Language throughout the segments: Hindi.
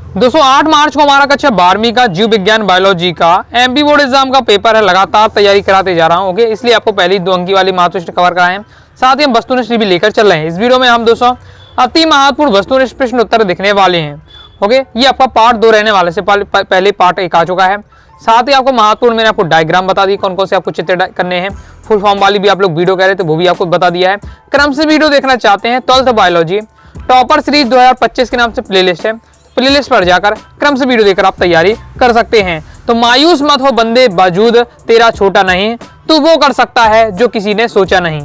दोस्तों 8 मार्च को हमारा कक्षा 12वीं का जीव विज्ञान बायोलॉजी का एमपी बोर्ड एग्जाम का पेपर है। लगातार तैयारी कराते जा रहा हूँ, ओके। इसलिए आपको पहली 2 अंकी वाली मातृष्ट कवर कराए हैं, साथ ही हम वस्तुनिष्ठ भी लेकर चल रहे हैं। इस वीडियो में हम दोस्तों अति महत्वपूर्ण वस्तुनिष्ठ प्रश्न उत्तर देखने वाले हैं, ओके। ये आपका पार्ट 2 रहने वाले से पहले पार्ट 1 आ चुका है। साथ ही आपको महत्वपूर्ण मैंने आपको डायग्राम बता दी, कौन कौन से आपको चित्र करने हैं। फुल फॉर्म वाली भी आप लोग वीडियो कह रहे थे, वो भी आपको बता दिया है। क्रम से वीडियो देखना चाहते हैं 12th बायोलॉजी टॉपर सीरीज 2025 के नाम से प्लेलिस्ट है। प्लेलिस्ट पर जाकर क्रम से वीडियो देखकर आप तैयारी कर सकते हैं। तो मायूस मत हो बंदे, बावजूद तेरा छोटा नहीं, तू वो कर सकता है जो किसी ने सोचा नहीं।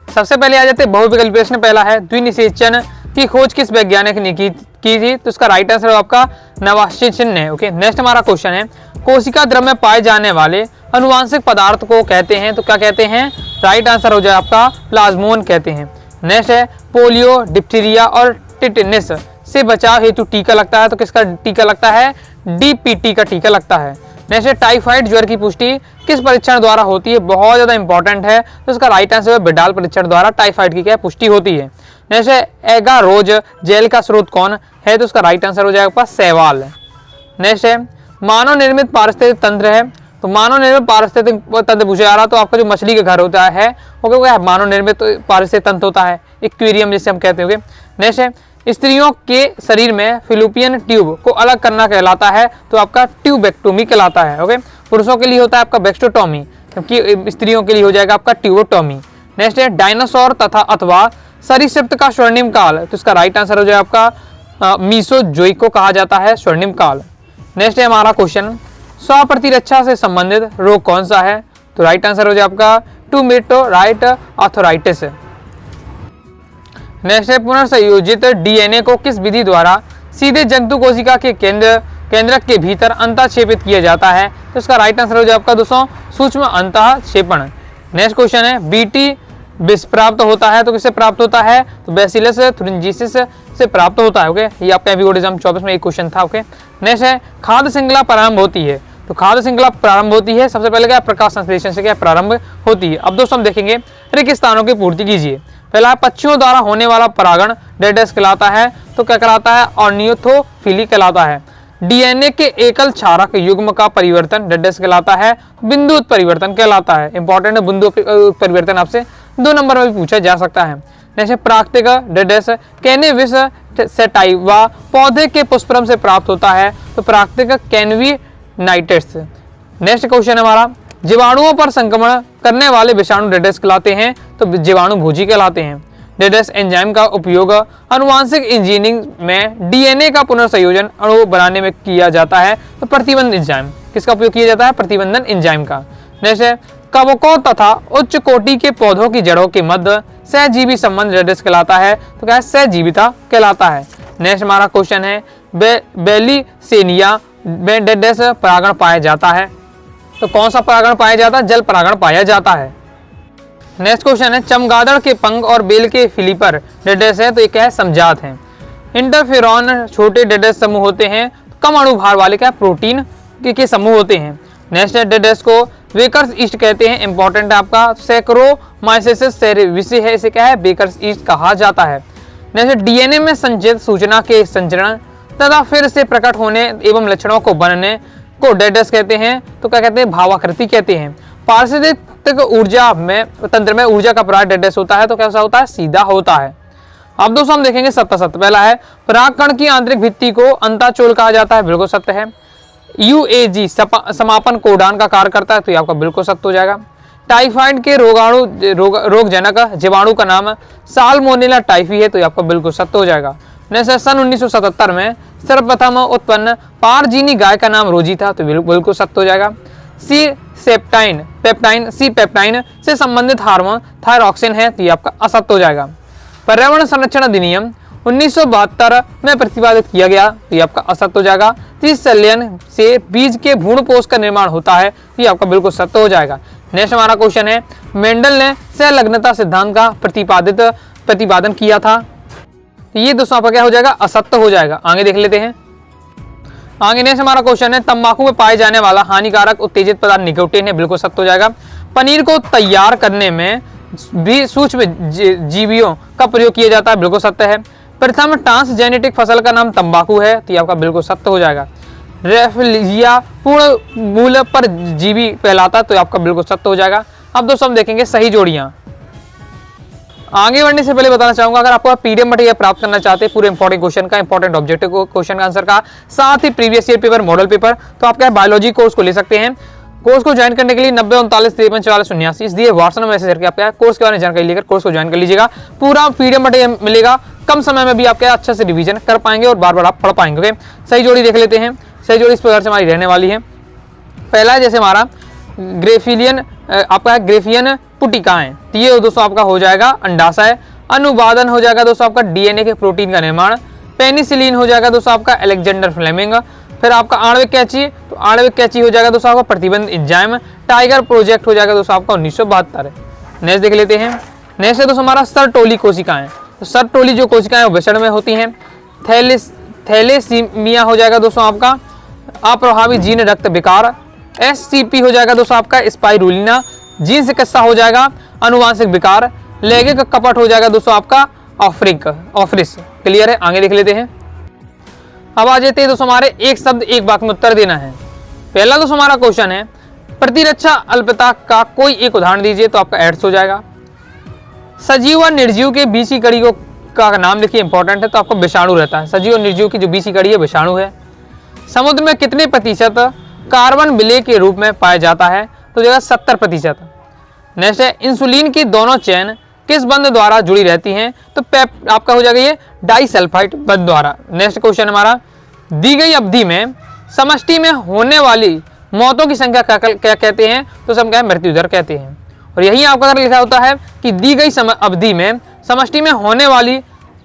सबसे पहले आ जाते हैं बहुविकल्पी प्रश्न। पहला है द्विनिषेचन की खोज किस वैज्ञानिक ने की थी? तो इसका राइट आंसर आपका नवाश्चिन है, ओके। नेक्स्ट हमारा क्वेश्चन है कोशिका द्रव में पाए जाने वाले अनुवांशिक पदार्थ को कहते हैं, तो क्या कहते हैं? राइट आंसर हो जाए आपका प्लाज्मोन कहते हैं। नेक्स्ट है पोलियो, डिप्थीरिया और टिटेनस से बचाव हेतु टीका लगता है, तो किसका टीका लगता है? डीपीटी का टीका लगता है। नेक्स्ट है टाइफाइड ज्वर की पुष्टि किस परीक्षण द्वारा होती है? बहुत ज्यादा इंपॉर्टेंट है, तो इसका राइट आंसर है बिडाल परीक्षण द्वारा टाइफाइड की क्या पुष्टि होती है। नेक्स्ट है एगारोज जेल का स्रोत कौन है? तो इसका राइट आंसर हो जाएगा शैवाल। नेक्स्ट है मानव निर्मित पारिस्थितिक तंत्र है, तो मानव निर्मित पारिस्थितिक तंत्र पूछा जा रहा, तो आपका जो मछली का घर होता है वो क्या है? मानव निर्मित पारिस्थितिक तंत्र होता है, एक्वेरियम जिसे हम कहते हैं। नेक्स्ट है स्त्रियों के शरीर में फिलिपियन ट्यूब को अलग करना कहलाता है, तो आपका ट्यूबेक्टोमी कहलाता है, ओके। पुरुषों के लिए होता है आपका बेक्सोटोमी, जबकि स्त्रियों के लिए हो जाएगा आपका ट्यूबोटोमी। नेक्स्ट है डायनासोर तथा अथवा सरीसृप का स्वर्णिम काल, तो इसका राइट आंसर हो जाएगा आपका मीसोजोइक को कहा जाता है स्वर्णिम काल। नेक्स्ट है हमारा क्वेश्चन स्वप्रतिरक्षा से संबंधित रोग कौन सा है? तो राइट आंसर हो जाए आपका टूमेटोराइट आर्थराइटिस। नेक्स्ट है पुनर्संयोजित डीएनए को किस विधि द्वारा सीधे जंतु कोशिका के केंद्रक के भीतर अंतःक्षेपित किया जाता है? तो इसका राइट आंसर हो जाए आपका दोस्तों सूक्ष्म अंतःक्षेपण। नेक्स्ट क्वेश्चन है बीटी विष प्राप्त होता है, तो किससे प्राप्त होता है? तो बैसिलस थुरिंजिसिस से प्राप्त होता है, ओके। ये आपका बोर्ड एग्जाम 24 में एक क्वेश्चन था, ओके। नेक्स्ट है खाद्य श्रृंखला प्रारंभ होती है, तो खाद्य श्रृंखला प्रारंभ होती है सबसे पहले क्या? प्रकाश संश्लेषण से क्या प्रारंभ होती है। अब दोस्तों हम देखेंगे रिक्त स्थानों की पूर्ति कीजिए। पहला पक्षियों द्वारा होने वाला परागण डेडेस कहलाता है, तो क्या कहलाता है? ऑर्नियोथोफिली कहलाता है। डीएनए के एकल क्षारक युग्म का परिवर्तन डेडेस कहलाता है, बिंदु उत्परिवर्तन कहलाता है। इंपॉर्टेंट है बिंदु उत्परिवर्तन, आपसे 2 नंबर में भी पूछा जा सकता है। जैसे प्राकृतिक डेडेस कैनेविस सेटाइवा पौधे के पुष्परम से प्राप्त होता है, तो प्राकृतिक कैनविनाइटिस। नेक्स्ट क्वेश्चन हमारा जीवाणुओं पर संक्रमण करने वाले विषाणु डेडेस कहलाते हैं, तो जीवाणु भोजी कहलाते हैं। डेडेस एंजाइम का उपयोग अनुवांशिक इंजीनियरिंग में डीएनए का पुनर्संयोजन अणु बनाने में किया जाता है, तो प्रतिबंध एंजाइम किसका उपयोग किया जाता है? प्रतिबंधन एंजाइम का। नेक्स्ट है कवकों तथा उच्च कोटि के पौधों की जड़ों के मध्य सहजीवी संबंध डेडेस कहलाता है, तो क्या है? सहजीविता कहलाता है। नेक्स्ट हमारा क्वेश्चन है बेलीसेनिया में डेडेस परागण पाया जाता है, तो कौन सा परागण पाया जाता है? जल परागण पाया जाता है। नेक्स्ट क्वेश्चन है चमगादड़ के पंख और बेल के फिलीपर डेडेस है, तो ये क्या है? समजात है। इंटरफेरॉन छोटे डेडेस समूह होते हैं, कम अणुभार वाले क्या? प्रोटीन के समूह होते हैं। नेक्स्ट है डेडेस को बेकर्स ईस्ट कहते हैं, इंपॉर्टेंट है आपका सैकरोमाइसेसिस विषय है, इसे क्या है? बेकर्स ईस्ट कहा जाता है। नेक्स्ट डीएनए में संचित सूचना के संचरण तथा फिर से प्रकट होने एवं लक्षणों को बनने को डेडेस कहते हैं, तो क्या कहते हैं? भावाकृति कहते हैं। पारिस्थितिक ऊर्जा में तंत्र में ऊर्जा का प्रवाह डेडेस होता है, तो कैसा होता है? सीधा होता है। अब दोस्तों हम देखेंगे सत्य सत्य। पहला है परागकण की आंतरिक भित्ति को अंताचोल कहा जाता है, बिल्कुल सत्य है। यूएजी समापन कोडान का कार्य करता है, तो ये आपका बिल्कुल सत्य हो जाएगा। टाइफाइड के रोगजनक जीवाणु का नाम साल्मोनेला टाइफी है, तो ये आपका बिल्कुल सत्य हो जाएगा। जैसे सन 1977 में सर्वप्रथम उत्पन्न पारजीनी गाय का नाम रोजी था, तो बिल्कुल सत्य हो जाएगा। सी पेप्टाइन से संबंधित हार्मोन थायरॉक्सिन है, तो ये आपका असत्य हो जाएगा। पर्यावरण संरक्षण अधिनियम 1972 में प्रतिपादित किया गया, तो ये आपका असत्य हो जाएगा। त्रिशल्यन से बीज के भ्रूणपोष का निर्माण होता है, तो ये आपका बिल्कुल सत्य हो जाएगा। नेक्स्ट हमारा क्वेश्चन है मेंडल ने सहलग्नता सिद्धांत का प्रतिपादन किया था, तो ये दोस्तों आपका क्या हो जाएगा? असत्य हो जाएगा। आगे देख लेते हैं। आगे नेक्स्ट हमारा क्वेश्चन है तंबाकू में पाए जाने वाला हानिकारक उत्तेजित पदार्थ निकोटीन है, बिल्कुल सत्य हो जाएगा। पनीर को तैयार करने में भी सूक्ष्म जीवियों का प्रयोग किया जाता है, बिल्कुल सत्य है। प्रथम ट्रांसजेनिटिक फसल का नाम तंबाकू है, तो ये आपका बिल्कुल सत्य हो जाएगा। रेफ्लिजिया पूर्ण मूल पर जीवी कहलाता, तो आपका बिल्कुल सत्य हो जाएगा। अब दोस्तों हम देखेंगे सही जोड़ियां। आगे बढ़ने से पहले बताना चाहूंगा, अगर आपको पीडीएफ मटेरियल प्राप्त करना चाहते हैं पूरे इंपॉर्टेंट क्वेश्चन का, इंपॉर्टेंट ऑब्जेक्टिव क्वेश्चन का आंसर का, साथ ही previous year paper, model paper, तो आप क्या बायोलॉजी कोर्स को ले सकते हैं। कोर्स को ज्वाइन करने के लिए 90 39 53 44 79 इस दिए व्हाट्सएप में मैसेज करके आप क्या कोर्स के बारे में जानकारी लेकर कोर्स को ज्वाइन कर लीजिएगा। पूरा पीडीएफ मटेरियल मिलेगा, कम समय में भी आप क्या अच्छे से रिवीजन कर पाएंगे और बार बार आप पढ़ पाएंगे। ओके, सही जोड़ी देख लेते हैं। सही जोड़ी इस प्रकार से हमारी रहने वाली है। पहला है जैसे हमारा ग्रेफिलियन, आपका ग्रेफियन पुटिकाएं, तो ये दोस्तों आपका हो जाएगा अंडाशय। अनुवादन हो जाएगा दोस्तों आपका डीएनए के प्रोटीन का निर्माण। पेनिसिलिन हो जाएगा दोस्तों आपका अलेक्जेंडर फ्लेमिंग। फिर आपका आणविक कैंची, तो आणविक कैंची हो जाएगा दोस्तों आपका प्रतिबंध एंजाइम। टाइगर प्रोजेक्ट हो जाएगा दोस्तों आपका 1972। नेक्स्ट देख लेते हैं। नेक्स्ट है दोस्तों हमारा सरटोली कोशिकाएं, तो सरटोली जो कोशिकाएं विषण में होती हैं। थैलेसीमिया हो जाएगा दोस्तों आपका अप्रभावी जीन रक्त विकार। एससीपी हो जाएगा दोस्तों आपका स्पाइरुलिना जीन चिकित्सा हो जाएगा अनुवांशिक विकार। लैंगिक कपट हो जाएगा दोस्तों आपका ऑफ्रिस। क्लियर है, आगे देख लेते हैं। अब आ जाते हैं दोस्तों हमारे एक शब्द एक वाक्य में उत्तर देना है। पहला दोस्तों हमारा क्वेश्चन है प्रतिरक्षा अल्पता का कोई एक उदाहरण दीजिए, तो आपका एड्स हो जाएगा। सजीव और निर्जीव के बीच की कड़ी को का नाम लिखिए, इंपॉर्टेंट है, तो आपका विषाणु रहता है। सजीव और निर्जीव की जो बीच की कड़ी है विषाणु है। समुद्र में कितने प्रतिशत कार्बन विलेय के रूप में पाया जाता है, तो जगह 70%। नेक्स्ट है इंसुलिन की दोनों चेन किस बंध द्वारा जुड़ी रहती हैं, तो आपका हो जाएगा ये डाइसल्फाइड बंध द्वारा। नेक्स्ट क्वेश्चन हमारा दी गई अवधि में समष्टि में होने वाली मौतों की संख्या क्या कहते हैं, तो सब क्या मृत्यु दर कहते हैं। और यही आपका अगर लिखा होता है कि दी गई अवधि में समष्टि में होने वाली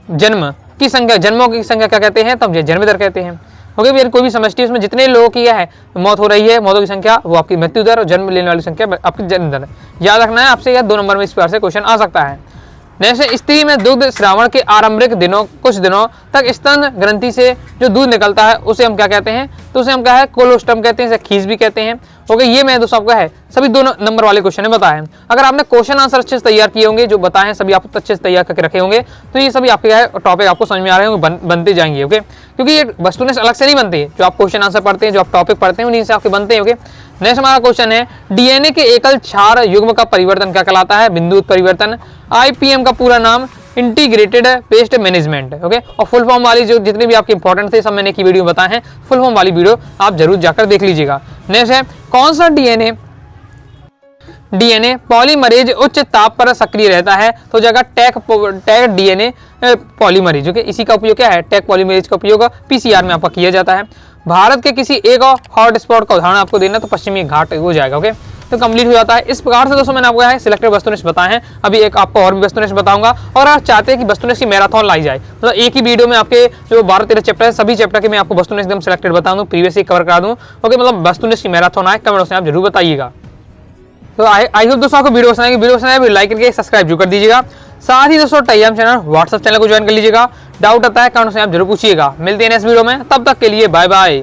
जन्मों की संख्या क्या कहते हैं, तो हम जन्म दर कहते हैं। ओके, फिर कोई भी समष्टि उसमें जितने लोगों की है मौत हो रही है, मौतों की संख्या वो आपकी मृत्यु दर और जन्म लेने वाली संख्या आपकी जन्म दर। याद रखना है आपसे, यह 2 नंबर में इस प्रकार से क्वेश्चन आ सकता है। नेक्स्ट, स्त्री में दुग्ध श्रावण के आरंभिक दिनों कुछ दिनों तक स्तन ग्रंथि से जो दूध निकलता है उसे हम क्या कहते हैं, तो उसे हम क्या है कोलोस्टम कहते हैं, इसे खीस भी कहते हैं। ओके, ये मैं दोस्तों आपका है सभी 2 नंबर वाले क्वेश्चन में बताया है। अगर आपने क्वेश्चन आंसर अच्छे से तैयार किए होंगे, जो बताए हैं सभी आप अच्छे से तैयार करके रखे होंगे, तो ये सभी आपके टॉपिक आपको समझ में आ रहे होंगे, बनते जाएंगे। ओके, क्योंकि ये वस्तुनिष्ठ अलग से नहीं बनते हैं, जो आप क्वेश्चन आंसर पढ़ते हैं, जो आप टॉपिक पढ़ते हैं उन्हीं से आपके बनते हैं। ओके, नेक्स्ट हमारा क्वेश्चन है डीएनए के एकल क्षार युग्म का परिवर्तन क्या कहलाता है, बिंदु परिवर्तन। आईपीएम का पूरा नाम इंटीग्रेटेड पेस्ट मैनेजमेंट। ओके, और फुल फॉर्म वाली जो जितने भी आपके इंपॉर्टेंट थे सब मैंने की वीडियो बताए हैं, फुल फॉर्म वाली वीडियो आप जरूर जाकर देख लीजिएगा। नेक्स्ट है कौन सा डीएनए पॉलीमरेज उच्च ताप पर सक्रिय रहता है, तो जगह टैग डीएनए पॉलीमरेज। ओके, इसी का उपयोग क्या है, टैग पॉलीमरेज का उपयोग पीसीआर में आपका किया जाता है। भारत के किसी एक हॉट स्पॉट का उदाहरण आपको देना, तो पश्चिमी घाट हो जाएगा। ओके, तो कंप्लीट हो जाता है। इस प्रकार से दोस्तों मैंने आपको है सिलेक्टेड वस्तुनिष्ठ बताए हैं। अभी एक आपको और भी वस्तुनिष्ठ बताऊंगा, और आप चाहते हैं कि वस्तुनिष्ठ की मैराथन लाई जाए, मतलब एक ही वीडियो में आपके जो 12-13 चैप्टर है सभी चैप्टर के मैं आपको वस्तुनिष्ठ एकदम सिलेक्टेड बता दूं, प्रीवियस ही कवर करा दूं। ओके, मतलब वस्तुनिष्ठ की मैराथन आए, कमेंट में आप जरूर बताइएगा। तो आई होप दोस्तों आपको वीडियो पसंद आए, लाइक करके सब्सक्राइब जरूर कर दीजिएगा। साथ ही दोस्तों टेलीग्राम चैनल व्हाट्सएप चैनल को ज्वाइन कर लीजिएगा। डाउट आता है कमेंट में आप जरूर पूछिएगा। मिलते हैं नेक्स्ट वीडियो में, तब तक के लिए बाय बाय।